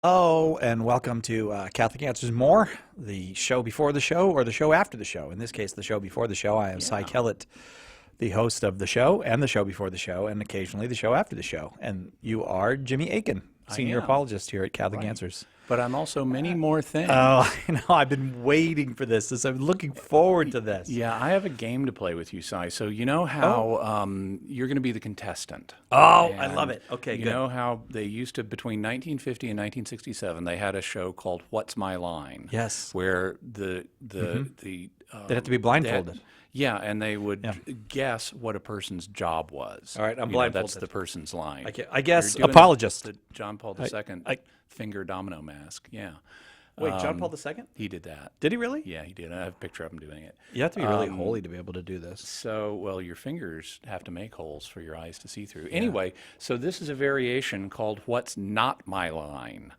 Hello and welcome to Catholic Answers More, the show before the show or the show after the show. In this case, the show before the show. I am Cy Kellett, the host of the show and the show before the show and occasionally the show after the show. And you are Jimmy Akin, senior apologist here at Catholic Answers. But I'm also many more things. Oh, I know. I've been waiting for this. I'm looking forward to this. Yeah, I have a game to play with you, Cy. So you know how you're going to be the contestant. Oh, I love it. Okay, You good. know how they used to, between 1950 and 1967, they had a show called What's My Line? Yes. Where the They'd have to be blindfolded. Yeah, and they would guess what a person's job was. All right, I'm You know, that's blindfolded. the person's line. I guess You're doing apologist. The John Paul II finger domino mask. Yeah. Wait, John Paul II? He did that. Did he really? Yeah, he did. I have a picture of him doing it. You have to be really holy to be able to do this. So, well, your fingers have to make holes for your eyes to see through. Anyway, so this is a variation called What's Not My Line.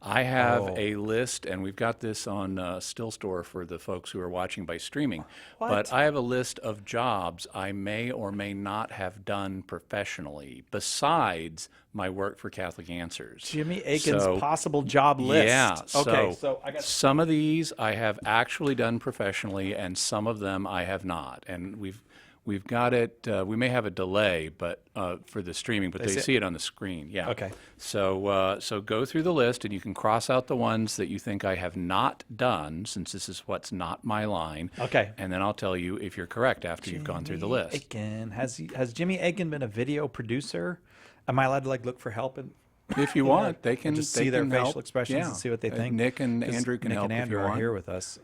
I have a list, and we've got this on Still Store for the folks who are watching by streaming. But I have a list of jobs I may or may not have done professionally, besides my work for Catholic Answers. Jimmy Akin's So- possible job list. Yeah. Okay, so I got some of these I have actually done professionally, and some of them I have not. And we've got it. We may have a delay, but for the streaming, but they see it on the screen. Yeah. Okay. So so go through the list, and you can cross out the ones that you think I have not done, since this is what's not my line. Okay. And then I'll tell you if you're correct after you've gone through the list. Akin. Has Jimmy Akin been a video producer? Am I allowed to look for help and If you want, they can just they see their can facial help. expressions Yeah. and see what they think? Nick and 'Cause Andrew can Nick help and Andrew if you are want. here with us.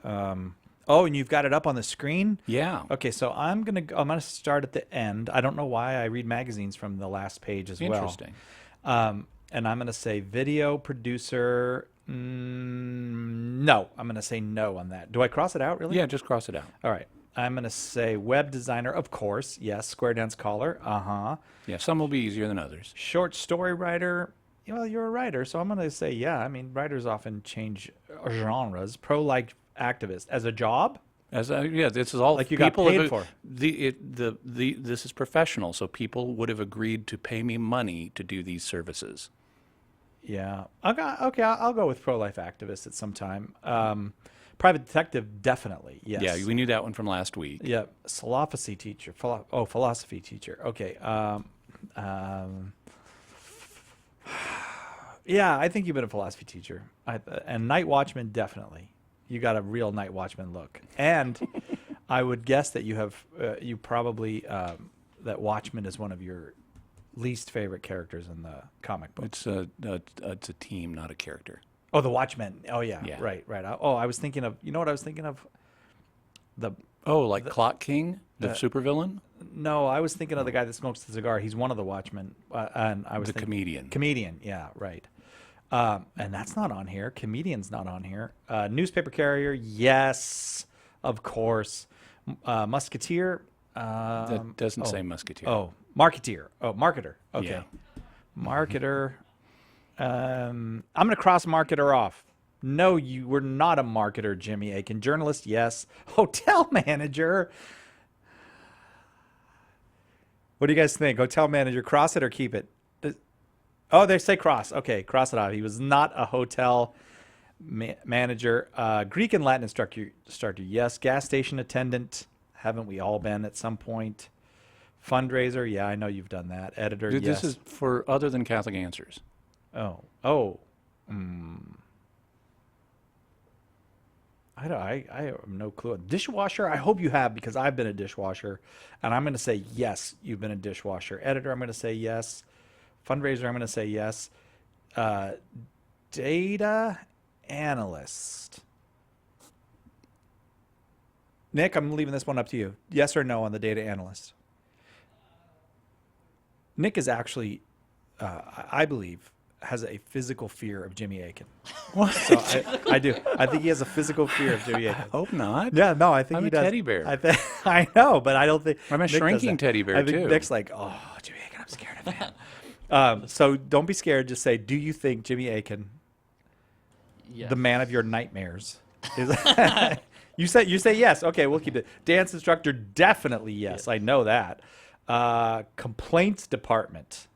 Oh, and you've got it up on the screen. Yeah. Okay, so I'm gonna start at the end. I don't know why I read magazines from the last page as well. Interesting. And I'm gonna say video producer. No, I'm gonna say no on that. Do I cross it out really? Yeah, just cross it out. All right. I'm gonna say web designer, of course. Yes. Square Dance Caller. Yeah, some will be easier than others. Short story writer. Well, you're a writer, so I'm going to say, yeah. I mean, writers often change genres. Pro-life activist as a job. Yeah, this is all Like you got people paid have, for. This is professional, so people would have agreed to pay me money to do these services. Yeah. Okay. I'll go with pro-life activist at some time. Private detective, definitely. Yes. Yeah, we knew that one from last week. Yeah. Philosophy teacher. Philosophy teacher. Okay. Yeah, I think you've been a philosophy teacher. And night watchman, definitely. You got a real night watchman look. And I would guess that you have, you probably, that Watchmen is one of your least favorite characters in the comic book. It's a team, not a character. Oh, the Watchmen. Oh, yeah. Yeah. Right. I was thinking of, you know what I was thinking of? Oh, like Clock King, the supervillain? No, I was thinking of the guy that smokes the cigar. He's one of the Watchmen. And I was The thinking, comedian. Comedian, yeah, right. And that's not on here. Comedian's not on here. Newspaper carrier, yes, of course. Musketeer. That doesn't say musketeer. Oh, marketeer. Oh, marketer. Okay. Yeah. Marketer. I'm going to cross marketer off. No, you were not a marketer, Jimmy Akin. Journalist, yes. Hotel manager. What do you guys think? Hotel manager, cross it or keep it? Oh, they say cross. Okay, cross it off. He was not a hotel manager. Greek and Latin instructor, yes. Gas station attendant, haven't we all been at some point? Fundraiser, yeah, I know you've done that. Editor, This yes. is for other than Catholic Answers. Oh. I have no clue. Dishwasher, I hope you have, because I've been a dishwasher. And I'm going to say yes, you've been a dishwasher. Editor, I'm going to say yes. Fundraiser, I'm going to say yes. Data analyst. Nick, I'm leaving this one up to you. Yes or no on the data analyst? Nick is actually, I believe, has a physical fear of Jimmy Akin. What? So I do. I think he has a physical fear of Jimmy Akin. Hope not. Yeah, no, I think I'm he a does. teddy bear. I know, but I don't think I'm a Nick does shrinking that. teddy bear, I think too. Nick's like, oh, Jimmy Akin, I'm scared of him. So don't be scared. Just say, do you think Jimmy Akin, Yes. the man of your nightmares, is? You say yes. Okay, we'll keep it. Dance instructor, definitely yes. I know that. Complaints department.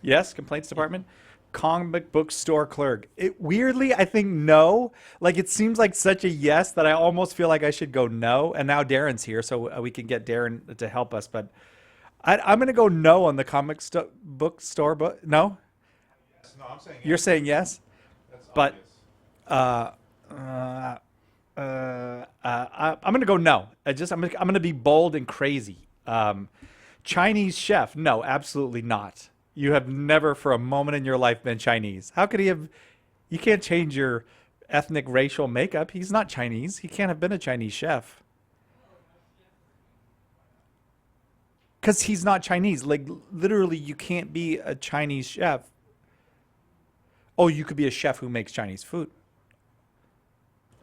Yes, complaints department. comic book store clerk. Weirdly, I think no. Like it seems like such a yes that I almost feel like I should go no. And now Darren's here, so we can get Darren to help us. But I'm going to go no on the book store. But no, No, I'm saying you're saying yes. that's But obvious. I'm gonna go no. I'm gonna be bold and crazy. Chinese chef? No, absolutely not. You have never for a moment in your life been Chinese. How could he have? You can't change your ethnic racial makeup. He's not Chinese. He can't have been a Chinese chef. Because he's not Chinese. Like literally, you can't be a Chinese chef. Oh, you could be a chef who makes Chinese food.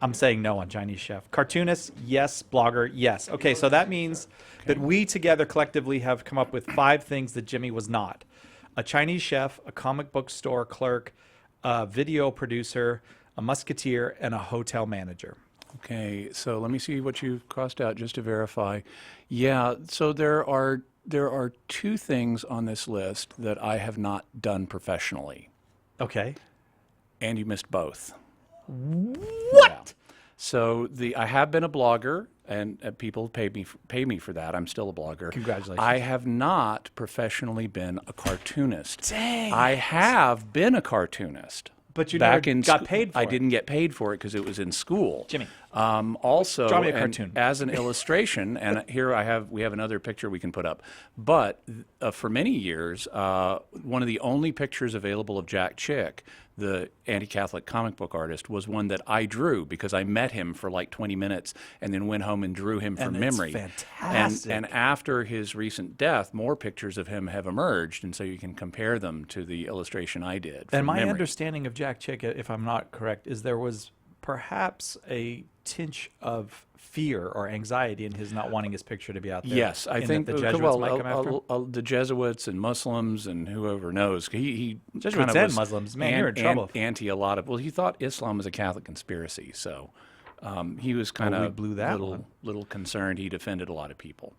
I'm saying no on Chinese chef. Cartoonist, yes. Blogger, yes. Okay, so that means that we together collectively have come up with 5 things that Jimmy was not: a Chinese chef, a comic book store clerk, a video producer, a musketeer, and a hotel manager. Okay, so let me see what you've crossed out just to verify. Yeah, so there are 2 things on this list that I have not done professionally, Okay. and you missed both. What? Yeah. So I have been a blogger, and people pay me for that. I'm still a blogger. Congratulations. I have not professionally been a cartoonist. Dang I it. have been a cartoonist. But you Back never in got sc- paid for I it. didn't get paid for it because it was in school. Jimmy, Also, draw me a and cartoon. as an illustration, and here we have another picture we can put up. But for many years, one of the only pictures available of Jack Chick, the anti-Catholic comic book artist, was one that I drew because I met him for like 20 minutes and then went home and drew him from And it's memory. fantastic. And after his recent death, more pictures of him have emerged, and so you can compare them to the illustration I did. And from my memory. understanding of Jack Chick, if I'm not correct, is there was perhaps a tinge of fear or anxiety in his not wanting his picture to be out there. Yes, I in think that the Jesuits well, might come after him. the Jesuits and Muslims and whoever knows. He Jesuits kind of and was Muslims, man, you're in trouble. Anti a lot of. Well, he thought Islam was a Catholic conspiracy, so he was kind we of blew that one. little concerned. He defended a lot of people.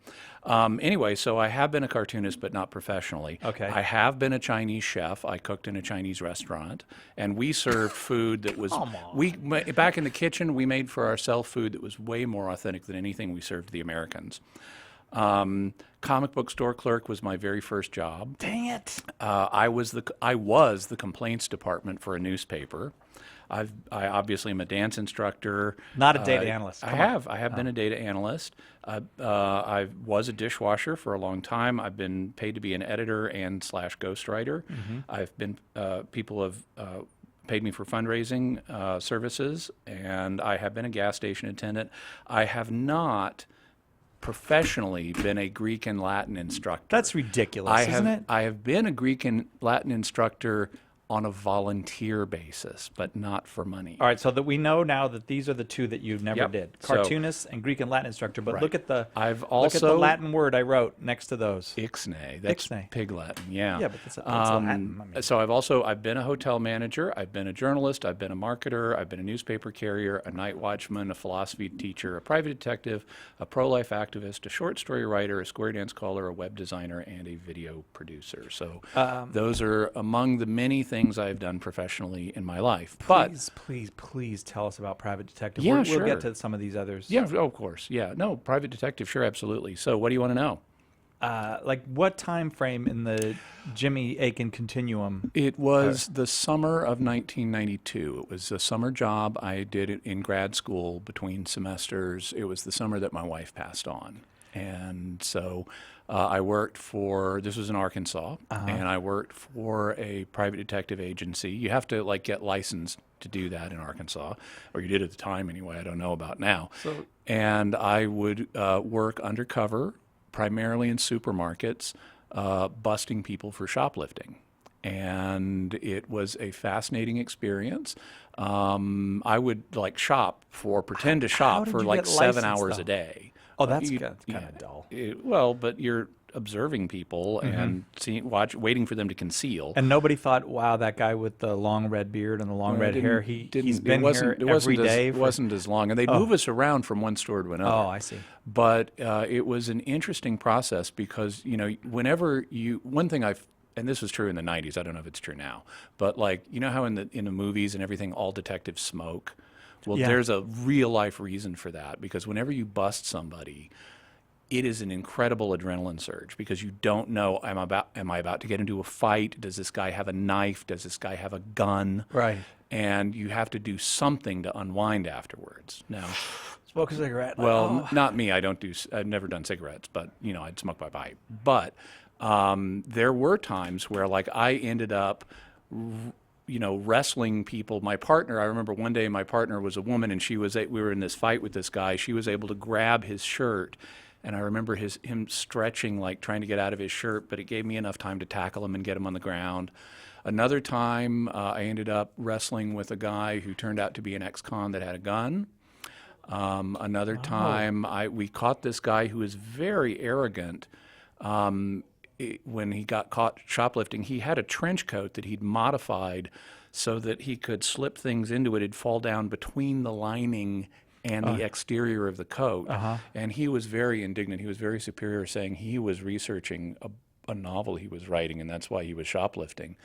Anyway, so I have been a cartoonist, but not professionally. Okay. I have been a Chinese chef. I cooked in a Chinese restaurant, and we served food that was Come on. we back in the kitchen. We made for ourselves food that was way more authentic than anything we served to the Americans. Comic book store clerk was my very first job. Dang it. I was the complaints department for a newspaper. I obviously am a dance instructor. Not a data analyst. I Come on. have been a data analyst. I was a dishwasher for a long time. I've been paid to be an editor and / ghostwriter. I've been people have paid me for fundraising services, and I have been a gas station attendant. I have not professionally been a Greek and Latin instructor. That's ridiculous, isn't it? I have been a Greek and Latin instructor on a volunteer basis, but not for money. All right, so that we know now that these are the 2 that you never Yep. did. So- Cartoonist and Greek and Latin instructor. But Right. look at the I've look at the also- Latin word I wrote next to those. Ixnay. That's Ixnay. Pig Latin, yeah. Yeah, but that's Latin. I mean. So I've been a hotel manager, I've been a journalist, I've been a marketer, I've been a newspaper carrier, a night watchman, a philosophy teacher, a private detective, a pro-life activist, a short story writer, a square dance caller, a web designer, and a video producer. So those are among the many things I've done professionally in my life. But Please tell us about Private Detective. Yeah, We'll sure. get to some of these others. yeah, of course, yeah. No, private detective, sure, absolutely. So what do you want to know? Like what time frame in the Jimmy Aiken continuum? It was the summer of 1992. It was a summer job. I did it in grad school between semesters. It was the summer that my wife passed on. And so I worked this was in Arkansas, and I worked for a private detective agency. You have to get licensed to do that in Arkansas, or you did at the time anyway. I don't know about now. And I would work undercover, primarily in supermarkets, busting people for shoplifting. And it was a fascinating experience. I would pretend to shop did for you like get 7 licensed, hours though? a day. Oh, that's You- kind yeah. of dull. Well, but you're observing people and waiting for them to conceal. And nobody thought, wow, that guy with the long red beard and the long red hair, he's been here every day. It wasn't as long, and they'd move us around from one store to another. Oh, I see. But it was an interesting process because one thing I've and this was true in the 90s. I don't know if it's true now, but like, you know how in the movies and everything, all detectives smoke? Well, Yeah. there's a real life reason for that, because whenever you bust somebody, it is an incredible adrenaline surge, because you don't know, am I about to get into a fight? Does this guy have a knife? Does this guy have a gun? Right. And you have to do something to unwind afterwards. Now, Smoke a cigarette. well, not me. I've never done cigarettes, but you know, I'd smoke my pipe. But there were times where, like, I ended up, you know, wrestling people. My partner, I remember one day my partner was a woman, and we were in this fight with this guy. She was able to grab his shirt, and I remember him stretching, like trying to get out of his shirt, but it gave me enough time to tackle him and get him on the ground. Another time, I ended up wrestling with a guy who turned out to be an ex-con that had a gun. Another time, we caught this guy who was very arrogant. When he got caught shoplifting, he had a trench coat that he'd modified so that he could slip things into it. It'd fall down between the lining and the exterior of the coat. And he was very indignant. He was very superior, saying he was researching a novel he was writing, and that's why he was shoplifting.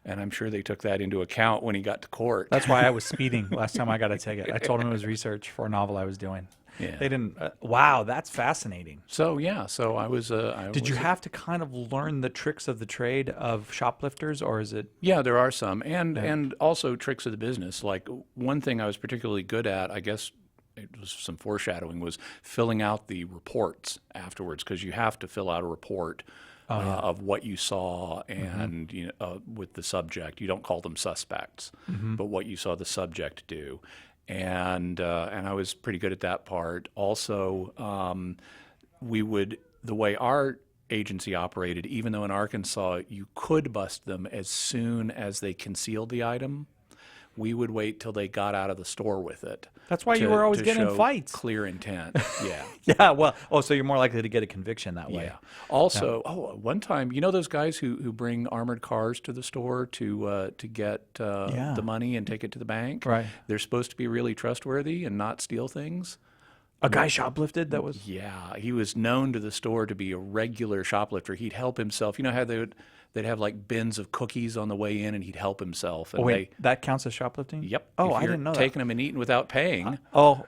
And I'm sure they took that into account when he got to court. That's why I was speeding last time I got a ticket. I told him it was research for a novel I was doing. Yeah. They didn't. Wow, that's fascinating. So yeah, so I was. Did you have to kind of learn the tricks of the trade of shoplifters, or is it? Yeah, there are some, and also tricks of the business. Like, one thing I was particularly good at, I guess it was some foreshadowing, was filling out the reports afterwards, because you have to fill out a report of what you saw, and you know, with the subject. You don't call them suspects, but what you saw the subject do. And I was pretty good at that part. Also, the way our agency operated, even though in Arkansas you could bust them as soon as they concealed the item, we would wait till they got out of the store with it. That's why you were always to getting in show fights. Clear intent. Yeah. Yeah. Well. Oh, so you're more likely to get a conviction that way. Yeah. Also, one time, you know those guys who bring armored cars to the store to get the money and take it to the bank? Right. They're supposed to be really trustworthy and not steal things. A guy shoplifted. That was. Yeah, he was known to the store to be a regular shoplifter. He'd help himself. You know how they'd have like bins of cookies on the way in, and he'd help himself. And Oh wait, that counts as shoplifting. Yep. Oh, If I you're didn't know that. taking them and eating without paying. Oh,